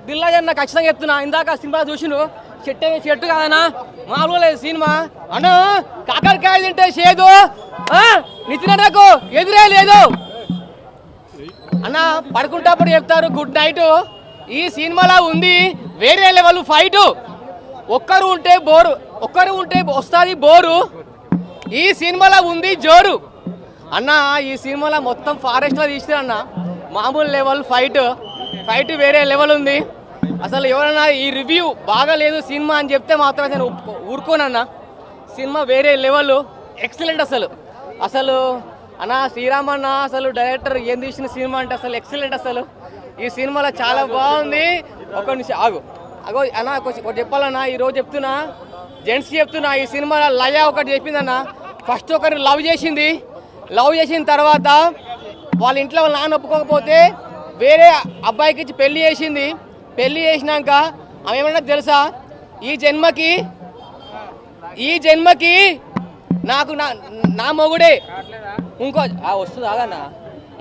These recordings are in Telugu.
దిల్రాజు అన్న ఖచ్చితంగా చెప్తున్నా. ఇందాక సినిమా చూసిను చెట్టు కాదన్నా, మామూలుగా లేదు సినిమా అన్న. కాకరకాయ తింటే చేదు, నితిన్ నాకు ఎదురే లేదు అన్న. పడుకుంటప్పుడు చెప్తారు గుడ్ నైట్. ఈ సినిమాలో ఉంది వేరే లెవెల్ ఫైట్. ఒక్కరు ఉంటే వస్తుంది బోరు. ఈ సినిమాలో ఉంది జోరు అన్న. ఈ సినిమాలో మొత్తం ఫారెస్ట్లో తీస్తారు అన్న. మామూలు లెవెల్ ఫైట్ వేరే లెవెల్ ఉంది. అసలు ఎవరైనా ఈ రివ్యూ బాగాలేదు సినిమా అని చెప్తే మాత్రం నేను ఊరుకోనన్నా. సినిమా వేరే లెవెల్, ఎక్సలెంట్. అసలు అన్న శ్రీరామ్ అన్న అసలు డైరెక్టర్ ఏం తీసిన సినిమా అంటే అసలు ఎక్సలెంట్. అసలు ఈ సినిమాలో చాలా బాగుంది. ఒక నిమిషం ఆగు అన్న, ఒకటి చెప్పాలన్నా. ఈరోజు చెప్తున్నా, జెంట్స్కి చెప్తున్నా, ఈ సినిమాలో లయ ఒకటి చెప్పిందన్న. ఫస్ట్ ఒకరిని లవ్ చేసిన తర్వాత వాళ్ళ ఇంట్లో వాళ్ళ నాన్న ఒప్పుకోకపోతే వేరే అబ్బాయికి ఇచ్చి పెళ్లి చేసినాక ఆమె ఏమన్నా తెలుసా, ఈ జన్మకి నాకు నా మొగుడే ఇంకో వస్తుంది ఆగన్న.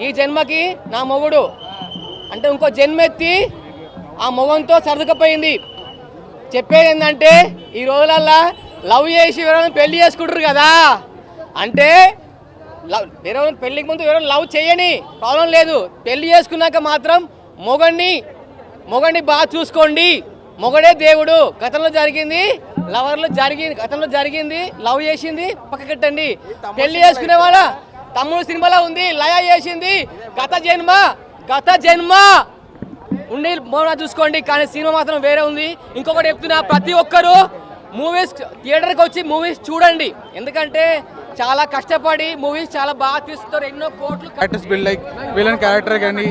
ఈ జన్మకి నా మొగుడు అంటే ఇంకో జన్మెత్తి ఆ మొగంతో సర్దుకపోయింది. చెప్పేది ఏంటంటే ఈ రోజులల్లా లవ్ చేసి ఎవరైనా పెళ్లి చేసుకుంటారు కదా, అంటే వేరే పెళ్లికి ముందు ఎవరైనా లవ్ చేయని ప్రాబ్లం లేదు. పెళ్లి చేసుకున్నాక మాత్రం మొగడిని బాగా చూసుకోండి. మొగడే దేవుడు. గతంలో జరిగింది లవ్ చేసింది పక్కకెట్టండి. పెళ్లి చేసుకునే వాళ్ళ తమ్ముడు సినిమాలో ఉంది, లయ చేసింది గత జన్మ ఉండి మోనా చూసుకోండి. కానీ సినిమా మాత్రం వేరే ఉంది. ఇంకొకటి చెప్తున్నా, ప్రతి ఒక్కరూ థియేటర్కి వచ్చి మూవీస్ చూడండి. ఎందుకంటే చాలా కష్టపడి మూవీస్ చాలా బాగా తీస్తారు. ఎన్నో కోట్లు characters build like villain character కానీ